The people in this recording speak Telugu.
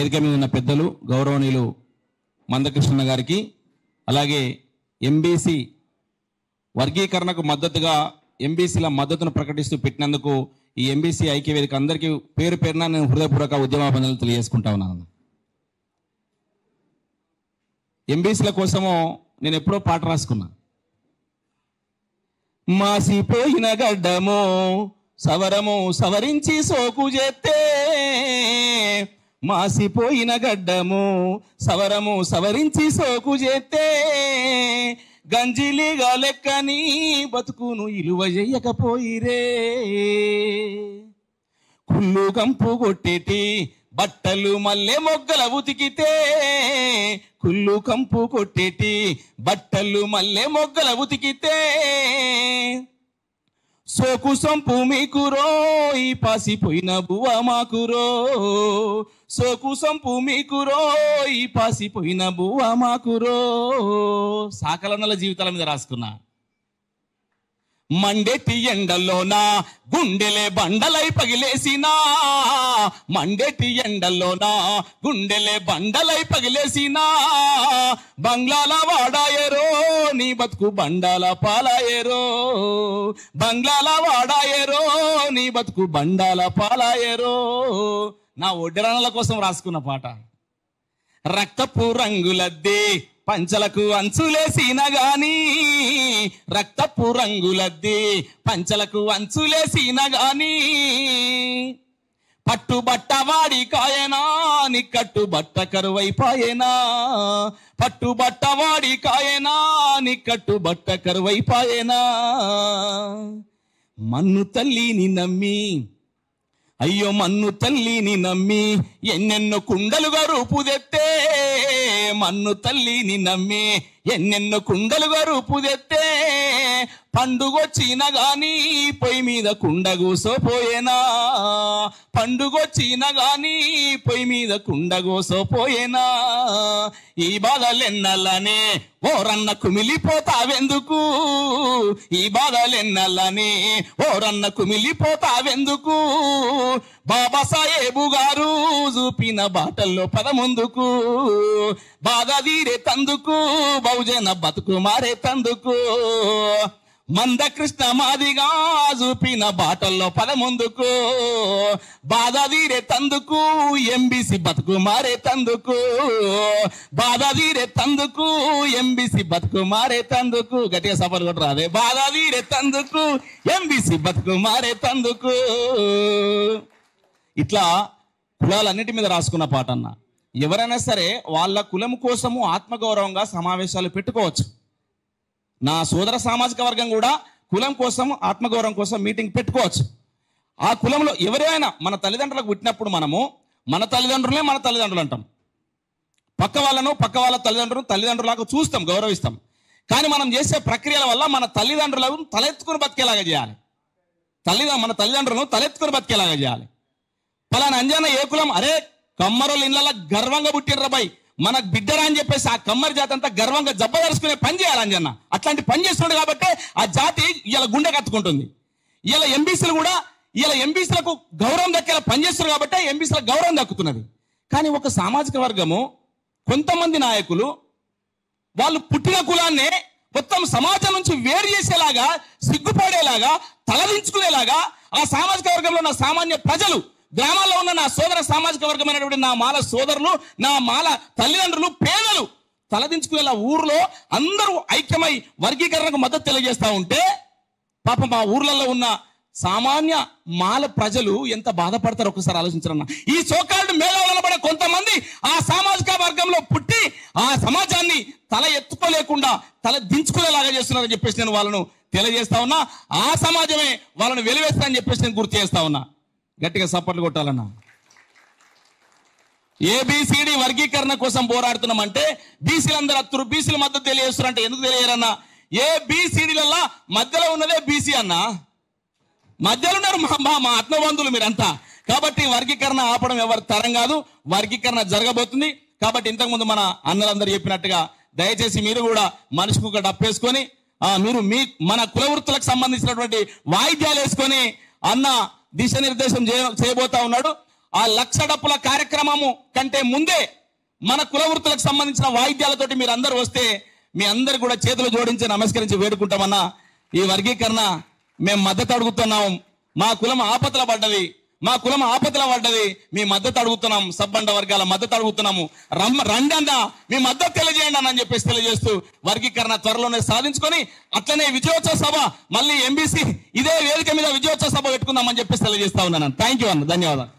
వేదిక మీద ఉన్న పెద్దలు గౌరవనీయులు మందకృష్ణ గారికి, అలాగే ఎంబీసీ వర్గీకరణకు మద్దతుగా ఎంబీసీల మద్దతును ప్రకటిస్తూ పెట్టినందుకు ఈ ఎంబీసీ ఐక్య వేదిక అందరికీ పేరు పేరున నేను హృదయపూర్వక ఉద్యమాభినందనలు తెలియజేసుకుంటా ఉన్నాను. ఎంబీసీల కోసము నేను ఎప్పుడో పాట రాసుకున్నా. మాసిపోయిన గడ్డము సవరము సవరించి సోకు చేస్తే, మాసిపోయిన గడ్డము సవరము సవరించి సోకు చేస్తే, గంజిలిగా లెక్కని బతుకును ఇలువ చెయ్యకపోయిరే. కుళ్ళు కంపు కొట్టేటి బట్టలు మల్లె మొగ్గల ఉతికితే, కుళ్ళు కంపు కొట్టేటి బట్టలు మల్లె మొగ్గల ఉతికితే, సోకు సొంపు మీకురో ఈ పాసిపోయిన బువ్వ మాకురో, సోకు సొంపు మీకురో ఈ పాసిపోయిన బువ్వ మాకురో. సాకలన్నల జీవితాల మీద రాసుకున్నా. మండెట్టి ఎండల్లోనా గుండెలే బండలై పగిలేసినా, మండెట్టి ఎండల్లోనా గుండెలే బండలై పగిలేసినా, బంగ్లాల వాడాయరో నీ బతుకు బండాల పాలాయరో, బంగ్లాల వాడాయరో నీ బతుకు బండాల పాలాయరో. నా ఒడ్డెరాణల కోసం రాసుకున్న పాట. రక్తపు రంగులద్దే పంచలకు అంచులేసిన గాని, రక్తపు రంగులద్ది పంచలకు అంచులేసిన గాని, పట్టుబట్టవాడి కాయనా నిక్కట్టు బట్ట కరువైపాయనా, పట్టుబట్టవాడి కాయనా నిక్కట్టు బట్ట కరువైపాయనా. మన్ను తల్లిని నమ్మి, అయ్యో మన్ను తల్లిని నమ్మి ఎన్నెన్నో కుండలుగా రూపుదెత్తే, మన్ను తల్లిని నమ్మి ఎన్నెన్నో కుండలుగా రూపుదెత్తే, పండుగొచ్చిన గాని పొయ్యి మీద కుండ కూసోపోయేనా, పండుగొచ్చిన గాని పొయ్యి మీద కుండ కూసోపోయేనా. ఈ బాధలెన్నల్లనే ఓరన్న కుమిలిపోతావెందుకు, ఈ బాధలెన్నల్లనే ఓరన్న కుమిలిపోతావెందుకు, బాబాసాహెబు గారు చూపిన బాటల్లో పదముందుకు, బాధ తీరే తందుకు బహుజన బతుకు మారే తందుకు, మందకృష్ణ మాదిగా చూపిన బాటల్లో పదముందుకు, బాధ తీరే తందుకు ఎంబీసీ బతుకు మారే తందుకు, బాధ తీరే తందుకు ఎంబీసీ బతుకు మారే తందుకు. గట్టిగా సఫర్ కూడా రాదే. బాధ తీరే తందుకు ఎంబీసీ బతుకు మారే తందుకు. ఇట్లా కులాలన్నిటి మీద రాసుకున్న పాట అన్న. ఎవరైనా సరే వాళ్ళ కులం కోసము ఆత్మగౌరవంగా సమావేశాలు పెట్టుకోవచ్చు. నా సోదర సామాజిక వర్గం కూడా కులం కోసం ఆత్మగౌరవం కోసం మీటింగ్ పెట్టుకోవచ్చు. ఆ కులంలో ఎవరైనా మన తల్లిదండ్రులకు పుట్టినప్పుడు మనము మన తల్లిదండ్రులే మన తల్లిదండ్రులు అంటాం. పక్క వాళ్ళ తల్లిదండ్రులకు చూస్తాం, గౌరవిస్తాం. కానీ మనం చేసే ప్రక్రియల వల్ల మన తల్లిదండ్రులను తలెత్తుకుని బతికేలాగా చేయాలి. మన తల్లిదండ్రులను తలెత్తుకుని బతికేలాగా చేయాలి. పలానా అంజన్న ఏ కులం, అరే కమ్మరోళ్ళు ఇళ్ళ గర్వంగా పుట్టిర్ర బాయ్, మనకు బిడ్డరా అని చెప్పేసి ఆ కమ్మరి జాతి అంతా గర్వంగా జబ్బదరుచుకునే పని చేయాలి అంజన్న. అట్లాంటి పని చేస్తున్నాడు కాబట్టి ఆ జాతి ఇలా గుండె కత్తుకుంటుంది. ఇలా ఎంబీసీలు కూడా ఇలా ఎంబీసీలకు గౌరవం దక్కేలా పనిచేస్తున్నారు కాబట్టి ఎంబీసీలకు గౌరవం దక్కుతున్నది. కానీ ఒక సామాజిక వర్గము కొంతమంది నాయకులు వాళ్ళు పుట్టిన కులాన్నే మొత్తం సమాజం నుంచి వేరు చేసేలాగా, సిగ్గుపడేలాగా, తలదించుకునేలాగా ఆ సామాజిక వర్గంలో ఉన్న సామాన్య ప్రజలు, గ్రామాల్లో ఉన్న నా సోదర సామాజిక వర్గమైనటువంటి నా మాల సోదరులు, నా మాల తల్లిదండ్రులు, పేదలు తలదించుకునేలా ఊర్లో అందరూ ఐక్యమై వర్గీకరణకు మద్దతు తెలియజేస్తా ఉంటే పాపం మా ఊర్లలో ఉన్న సామాన్య మాల ప్రజలు ఎంత బాధపడతారో ఒకసారి ఆలోచించారన్న. ఈ సోకాల్డ్ మేధావులబడే కొంతమంది ఆ సామాజిక వర్గంలో పుట్టి ఆ సమాజాన్ని తల ఎత్తుకోలేకుండా తల దించుకునేలాగా చేస్తున్నారని చెప్పేసి నేను వాళ్ళను తెలియజేస్తా ఉన్నా. ఆ సమాజమే వాళ్ళను వెలివేస్తారని చెప్పేసి నేను గుర్తు చేస్తా ఉన్నా. గట్టిగా సపోర్ట్లు కొట్టాలన్నా. ఏబిసిడి వర్గీకరణ కోసం పోరాడుతున్నామంటే బీసీలందరూ అత్తురు, బీసీల మద్దతు తెలియజేస్తారు అంటే ఎందుకు తెలియరన్నా? ఏబిసిడిలల్లా మధ్యలో ఉన్నదే బీసీ అన్న, మధ్యలో ఉన్నారు మా ఆత్మబంధువులు మీరంతా. కాబట్టి వర్గీకరణ ఆపడం ఎవరి తరం కాదు, వర్గీకరణ జరగబోతుంది. కాబట్టి ఇంతకుముందు మన అన్నలందరూ చెప్పినట్టుగా దయచేసి మీరు కూడా మనిషికి ఒక డప్పేసుకొని మీరు మన కుల వృత్తులకు సంబంధించినటువంటి వాయిద్యాలు వేసుకొని అన్న దిశానిర్దేశం చేయబోతా ఉన్నాడు. ఆ లక్ష డప్పుల కార్యక్రమము కంటే ముందే మన కుల వృత్తులకు సంబంధించిన వాయిద్యాలతోటి మీరు అందరూ వస్తే మీ అందరు కూడా చేతులు జోడించి నమస్కరించి వేడుకుంటామన్నా. ఈ వర్గీకరణ మేము మద్దతు అడుగుతున్నాం. మా కులం ఆపదల పడ్డది, మా కులం ఆపదల పడ్డది. మీ మద్దతు అడుగుతున్నాం, సబ్బండ వర్గాల మద్దతు అడుగుతున్నాము. రండి అన్న, మీ మద్దతు తెలియజేయండి అన్న అని చెప్పేసి తెలియజేస్తూ వర్గీకరణ త్వరలోనే సాధించుకొని అట్లనే విజయోత్సవ సభ మళ్ళీ ఎంబీసీ ఇదే వేదిక మీద విజయోత్సవ సభ పెట్టుకుందామని చెప్పేసి తెలియజేస్తా ఉన్నాను. థ్యాంక్ యూ అన్న, ధన్యవాదాలు.